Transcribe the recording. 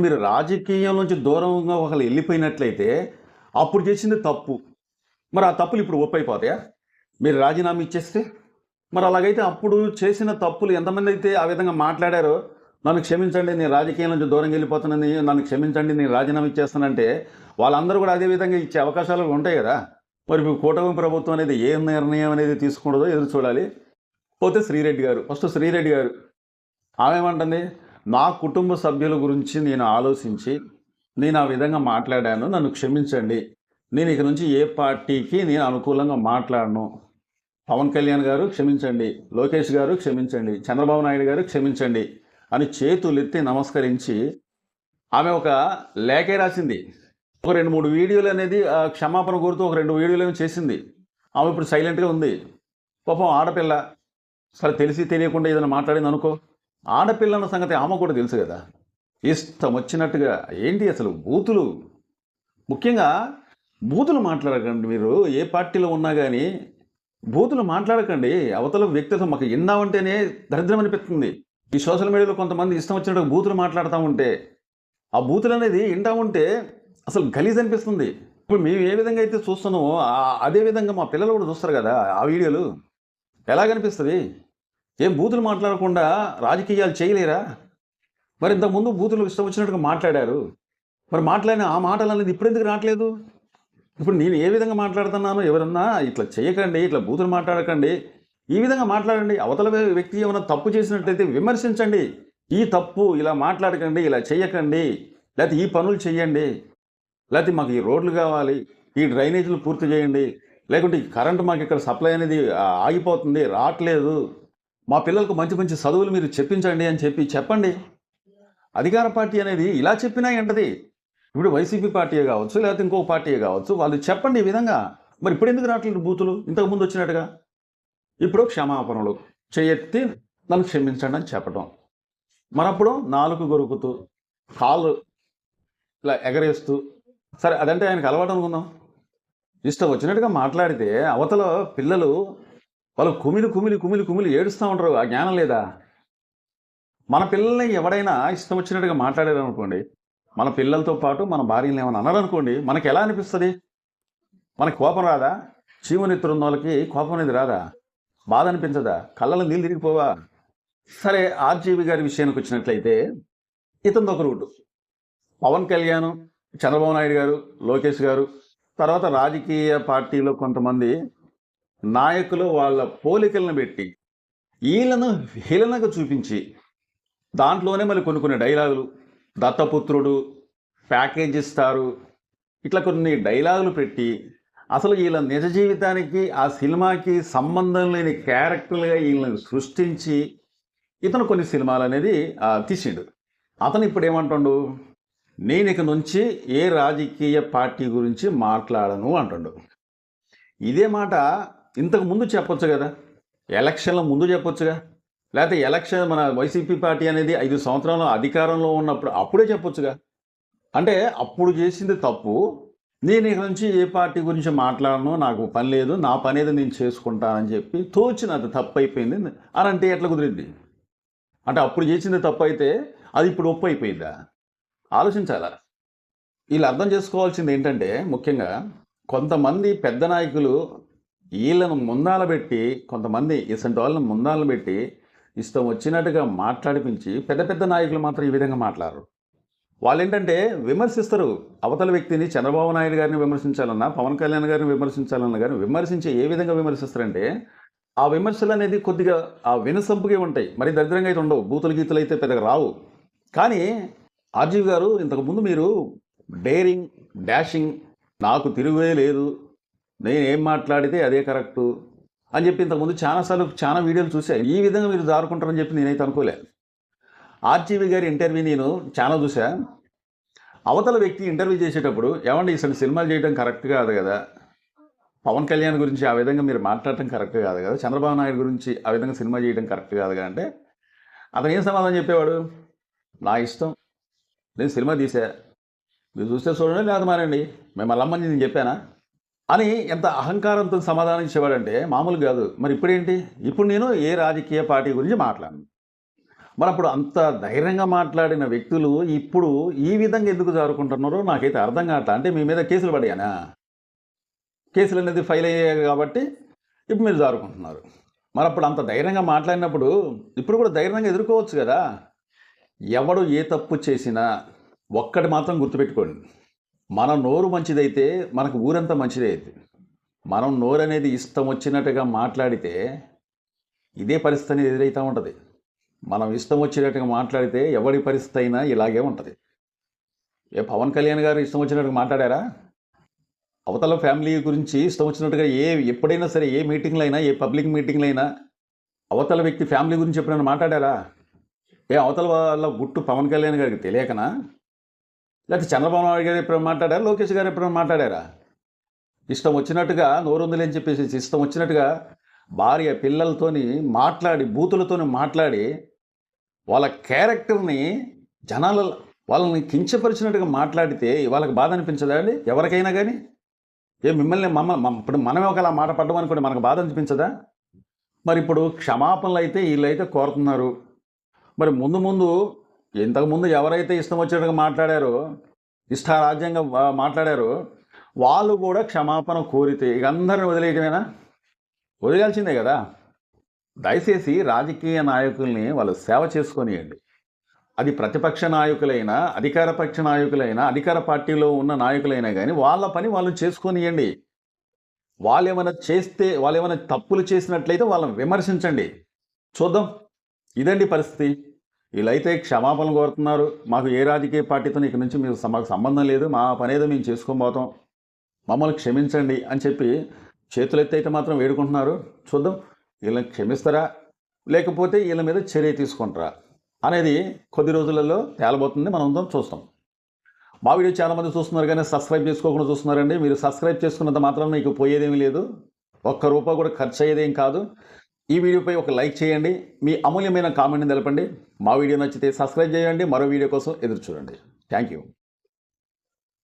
మీరు రాజకీయం నుంచి దూరంగా ఒకళ్ళు వెళ్ళిపోయినట్లయితే అప్పుడు చేసింది తప్పు. మరి ఆ తప్పులు ఇప్పుడు ఒప్పైపోతాయా? మీరు రాజీనామా ఇచ్చేస్తే? మరి అలాగైతే అప్పుడు చేసిన తప్పులు ఎంతమంది అయితే ఆ విధంగా మాట్లాడారో, నన్ను క్షమించండి నేను రాజకీయం నుంచి దూరంగా వెళ్ళిపోతానని, నన్ను క్షమించండి నేను రాజీనామా ఇచ్చేస్తానంటే వాళ్ళందరూ కూడా అదే విధంగా ఇచ్చే అవకాశాలు ఉంటాయి కదా. మరి ఇప్పుడు కూటమి ప్రభుత్వం అనేది ఏ నిర్ణయం అనేది తీసుకుంటుందో ఎదురు చూడాలి. పోతే శ్రీరెడ్డి గారు, ఫస్ట్ శ్రీరెడ్డి గారు ఆమె ఏమంటుంది, నా కుటుంబ సభ్యుల గురించి నేను ఆలోచించి నేను ఆ విధంగా మాట్లాడాను, నన్ను క్షమించండి, నేను ఇక నుంచి ఏ పార్టీకి నేను అనుకూలంగా మాట్లాడను, పవన్ కళ్యాణ్ గారు క్షమించండి, లోకేష్ గారు క్షమించండి, చంద్రబాబు నాయుడు గారు క్షమించండి అని చేతులెత్తి నమస్కరించి ఆమె ఒక లేఖే రాసింది. ఒక 2-3 వీడియోలు అనేది క్షమాపణ కోరుతూ ఒక 2 వీడియోలు చేసింది. ఆమె ఇప్పుడు సైలెంట్గా ఉంది. పాపం ఆడపిల్ల, సరే తెలిసి తెలియకుండా ఏదైనా మాట్లాడింది అనుకో, ఆడపిల్ల అన్న సంగతి ఆమె కూడా తెలుసు కదా. ఇష్టం వచ్చినట్టుగా ఏంటి అసలు బూతులు, ముఖ్యంగా బూతులు మాట్లాడకండి. మీరు ఏ పార్టీలో ఉన్నా కానీ బూతులు మాట్లాడకండి. అవతల వ్యక్తితో మాకు విన్నామంటేనే దరిద్రం అనిపిస్తుంది. ఈ సోషల్ మీడియాలో కొంతమంది ఇష్టం వచ్చినట్టు బూతులు మాట్లాడుతూ ఉంటే, ఆ బూతులు అనేది వింటా ఉంటే అసలు గలీజ్ అనిపిస్తుంది. ఇప్పుడు మేము ఏ విధంగా అయితే చూస్తున్నామో అదే విధంగా మా పిల్లలు కూడా చూస్తారు కదా ఆ వీడియోలు. ఎలాగనిపిస్తుంది? ఏం బూతులు మాట్లాడకుండా రాజకీయాలు చేయలేరా? మరి ఇంతకుముందు బూతులు ఇష్టం వచ్చినట్టుగా మాట్లాడారు. మరి మాట్లాడిన ఆ మాటలు అనేది ఇప్పుడు ఎందుకు రావట్లేదు? ఇప్పుడు నేను ఏ విధంగా మాట్లాడుతున్నానో ఎవరన్నా ఇట్లా చేయకండి, ఇట్లా బూతులు మాట్లాడకండి, ఈ విధంగా మాట్లాడండి. అవతల వ్యక్తి ఏమైనా తప్పు చేసినట్లయితే విమర్శించండి. ఈ తప్పు ఇలా మాట్లాడకండి, ఇలా చేయకండి, లేకపోతే ఈ పనులు చేయండి, లేకపోతే మాకు ఈ రోడ్లు కావాలి, ఈ డ్రైనేజీలు పూర్తి చేయండి, లేకుంటే ఈ కరెంటు మాకు ఇక్కడ సప్లై అనేది ఆగిపోతుంది, రావట్లేదు, మా పిల్లలకు మంచి మంచి చదువులు మీరు చెప్పించండి అని చెప్పండి. అధికార పార్టీ అనేది ఇలా చెప్పినా ఏంటది? ఇప్పుడు వైసీపీ పార్టీయే కావచ్చు, లేకపోతే ఇంకొక పార్టీయే కావచ్చు, వాళ్ళు చెప్పండి ఈ విధంగా. మరి ఇప్పుడు ఎందుకు రావట్లేదు బూతులు ఇంతకుముందు వచ్చినట్టుగా? ఇప్పుడు క్షమాపణలు చేయెత్తి నన్ను క్షమించండి అని చెప్పడం, మనప్పుడు నాలుగు గొరుకుతూ కాళ్ళు ఇలా ఎగరేస్తూ, సరే అదంటే ఆయనకు అలవాటు అనుకుందాం. ఇష్టం వచ్చినట్టుగా మాట్లాడితే అవతల పిల్లలు వాళ్ళు కుమిలి కుమిలి కుమిలి కుమిలి ఏడుస్తూ ఉంటారు. ఆ జ్ఞానం లేదా? మన పిల్లల్ని ఎవడైనా ఇష్టం వచ్చినట్టుగా మాట్లాడారు అనుకోండి, మన పిల్లలతో పాటు మన భార్యని ఏమైనా అన్నారనుకోండి, మనకి ఎలా అనిపిస్తుంది? మనకి కోపం రాదా? చీమనెత్తురున్న వాళ్ళకి కోపం అనేది రాదా? బాధ అనిపించదా? కళ్ళలో నీళ్ళు తిరిగిపోవా? సరే, ఆర్జీవి గారి విషయానికి వచ్చినట్లయితే ఇతనిది ఒక రూటు. పవన్ కళ్యాణ్, చంద్రబాబు నాయుడు గారు, లోకేష్ గారు, తర్వాత రాజకీయ పార్టీలో కొంతమంది నాయకులు వాళ్ళ పోలికలను పెట్టి వీళ్ళను హీలనగా చూపించి దాంట్లోనే మళ్ళీ కొన్ని డైలాగులు, దత్తపుత్రుడు, ప్యాకేజ్ ఇస్తారు, ఇట్లా కొన్ని డైలాగులు పెట్టి అసలు వీళ్ళ నిజ జీవితానికి ఆ సినిమాకి సంబంధం లేని క్యారెక్టర్లుగా వీళ్ళని సృష్టించి ఇతను కొన్ని సినిమాలు అనేది తీసిండు. అతను ఇప్పుడు ఏమంటాడు, నేను ఇక నుంచి ఏ రాజకీయ పార్టీ గురించి మాట్లాడను అంటాడు. ఇదే మాట ఇంతకు ముందు చెప్పొచ్చు కదా, ఎలక్షన్ల ముందు చెప్పొచ్చుగా, లేకపోతే ఎలక్షన్ మన వైసీపీ పార్టీ అనేది 5 సంవత్సరాలు అధికారంలో ఉన్నప్పుడు అప్పుడే చెప్పొచ్చుగా. అంటే అప్పుడు చేసింది తప్పు, నేను ఇక నుంచి ఏ పార్టీ గురించి మాట్లాడను, నాకు పని లేదు, నా పని ఏదో నేను చేసుకుంటానని చెప్పి తోచినది తప్పు అయిపోయింది అని అంటే ఎట్లా కుదిరిద్ది? అంటే అప్పుడు చేసింది తప్పు అయితే అది ఇప్పుడు ఒప్పు అయిపోయిందా? ఆలోచించాలా. వీళ్ళు అర్థం చేసుకోవాల్సింది ఏంటంటే, ముఖ్యంగా కొంతమంది పెద్ద నాయకులు వీళ్ళను ముందాల పెట్టి, కొంతమంది ఇసంటి వాళ్ళని ముందాలను పెట్టి ఇష్టం వచ్చినట్టుగా మాట్లాడిపించి, పెద్ద పెద్ద నాయకులు మాత్రం ఈ విధంగా మాట్లాడరు. వాళ్ళు ఏంటంటే విమర్శిస్తారు అవతల వ్యక్తిని. చంద్రబాబు నాయుడు గారిని విమర్శించాలన్నా, పవన్ కళ్యాణ్ గారిని విమర్శించాలన్నా కానీ విమర్శించి ఏ విధంగా విమర్శిస్తారంటే, ఆ విమర్శలు అనేది కొద్దిగా ఆ వినసంపుగా ఉంటాయి, మరి దరిద్రంగా అయితే ఉండవు, బూతులు గీతులు అయితే పెద్దగా రావు. కానీ ఆర్జీవి గారు, ఇంతకుముందు మీరు డేరింగ్, డాషింగ్, నాకు తిరుగులే లేదు, నేను ఏం మాట్లాడితే అదే కరెక్టు అని చెప్పి ఇంతకుముందు చాలాసార్లు చాలా వీడియోలు చూసా. ఈ విధంగా మీరు జారుకుంటారని చెప్పి నేనైతే అనుకోలే. ఆర్జీవి గారి ఇంటర్వ్యూ నేను చాలా చూసా. అవతల వ్యక్తి ఇంటర్వ్యూ చేసేటప్పుడు, ఏమంటే ఇసలు సినిమాలు చేయడం కరెక్ట్ కాదు కదా, పవన్ కళ్యాణ్ గురించి ఆ విధంగా మీరు మాట్లాడటం కరెక్ట్ కాదు కదా, చంద్రబాబు నాయుడు గురించి ఆ విధంగా సినిమా చేయడం కరెక్ట్ కాదు కదా అంటే అతను ఏం సమాధానం చెప్పేవాడు, నా ఇష్టం, నేను సినిమా తీసా, మీరు చూస్తే చూడండి లేదా మారండి, మేము రమ్మని నేను చెప్పానా అని ఎంత అహంకారంతో సమాధానం ఇచ్చేవాడంటే మామూలు కాదు. మరి ఇప్పుడేంటి, ఇప్పుడు నేను ఏ రాజకీయ పార్టీ గురించి మాట్లాడను, మరి అప్పుడు అంత ధైర్యంగా మాట్లాడిన వ్యక్తులు ఇప్పుడు ఈ విధంగా ఎందుకు జారుకుంటున్నారో నాకైతే అర్థం కావట్లేదు. అంటే మీ మీద కేసులు పడ్డాయనా? కేసులు అనేది ఫైల్ అయ్యాయి కాబట్టి ఇప్పుడు మీరు జారుకుంటున్నారు. మరి అప్పుడు అంత ధైర్యంగా మాట్లాడినప్పుడు ఇప్పుడు కూడా ధైర్యంగా ఎదుర్కోవచ్చు కదా. ఎవడు ఏ తప్పు చేసినా ఒక్కటి మాత్రం గుర్తుపెట్టుకోండి, మన నోరు మంచిదైతే మనకు ఊరంతా మంచిదే అవుతుంది. మనం నోరు అనేది ఇష్టం వచ్చినట్టుగా మాట్లాడితే ఇదే పరిస్థితి అనేది ఎదురవుతూ ఉంటుంది. మనం ఇష్టం వచ్చినట్టుగా మాట్లాడితే ఎవరి పరిస్థితి అయినా ఇలాగే ఉంటుంది. పవన్ కళ్యాణ్ గారు ఇష్టం వచ్చినట్టుగా మాట్లాడారా? అవతల ఫ్యామిలీ గురించి ఇష్టం వచ్చినట్టుగా ఎప్పుడైనా సరే ఏ మీటింగ్లో అయినా, ఏ పబ్లిక్ మీటింగ్లో అయినా అవతల వ్యక్తి ఫ్యామిలీ గురించి ఎప్పుడైనా మాట్లాడారా? అవతల వాళ్ళ గుట్టు పవన్ కళ్యాణ్ గారికి తెలియకనా? లేకపోతే చంద్రబాబు నాయుడు గారు ఎప్పుడైనా మాట్లాడారా? లోకేష్ గారు ఎప్పుడైనా మాట్లాడారా? ఇష్టం వచ్చినట్టుగా నోరుందిలే అని చెప్పేసి ఇష్టం వచ్చినట్టుగా భార్య పిల్లలతోని మాట్లాడి, బూతులతోని మాట్లాడి వాళ్ళ క్యారెక్టర్ని వాళ్ళని కించపరిచినట్టుగా మాట్లాడితే వాళ్ళకి బాధ అనిపించదా అండి? ఎవరికైనా కానీ మిమ్మల్ని ఇప్పుడు మనమే ఒకలా మాట పడ్డం అనుకోండి, మనకు బాధ అనిపించదా? మరి ఇప్పుడు క్షమాపణలు అయితే వీళ్ళైతే కోరుతున్నారు. మరి ముందు ఇంతకుముందు ఎవరైతే ఇష్టం వచ్చినట్టుగా మాట్లాడారో, ఇష్టారాజ్యంగా మాట్లాడారో వాళ్ళు కూడా క్షమాపణ కోరితే ఇక అందరిని వదిలేయటమేనా? వదిలేయాల్సిందే కదా. దయచేసి రాజకీయ నాయకుల్ని వాళ్ళు సేవ చేసుకొనియండి. అది ప్రతిపక్ష నాయకులైనా, అధికార పక్ష నాయకులైనా, అధికార పార్టీలో ఉన్న నాయకులైనా కానీ వాళ్ళ పని వాళ్ళు చేసుకొనియండి. వాళ్ళు ఏమైనా తప్పులు చేసినట్లయితే వాళ్ళని విమర్శించండి, చూద్దాం. ఇదండి పరిస్థితి. వీళ్ళైతే క్షమాపణలు కోరుతున్నారు. మాకు ఏ రాజకీయ పార్టీతో ఇక నుంచి మాకు సంబంధం లేదు, మా పనేదో మేము చేసుకోబోతాం, మమ్మల్ని క్షమించండి అని చెప్పి చేతులెత్తి అయితే మాత్రం వేడుకుంటున్నారు. చూద్దాం వీళ్ళని క్షమిస్తారా లేకపోతే వీళ్ళ మీద చర్య తీసుకుంటారా అనేది కొద్ది రోజులలో తేలబోతుంది. మనం అందరం చూస్తాం. మా వీడియో చాలామంది చూస్తున్నారు కానీ సబ్స్క్రైబ్ చేసుకోకుండా చూస్తున్నారండి. మీరు సబ్స్క్రైబ్ చేసుకున్నంత మాత్రం మీకు పోయేదేమీ లేదు, ₹1 కూడా ఖర్చు అయ్యేదేం కాదు. ఈ వీడియోపై ఒక లైక్ చేయండి, మీ అమూల్యమైన కామెంట్ని తెలపండి. మా వీడియో నచ్చితే సబ్స్క్రైబ్ చేయండి, మరో వీడియో కోసం ఎదురు చూడండి. Thank you.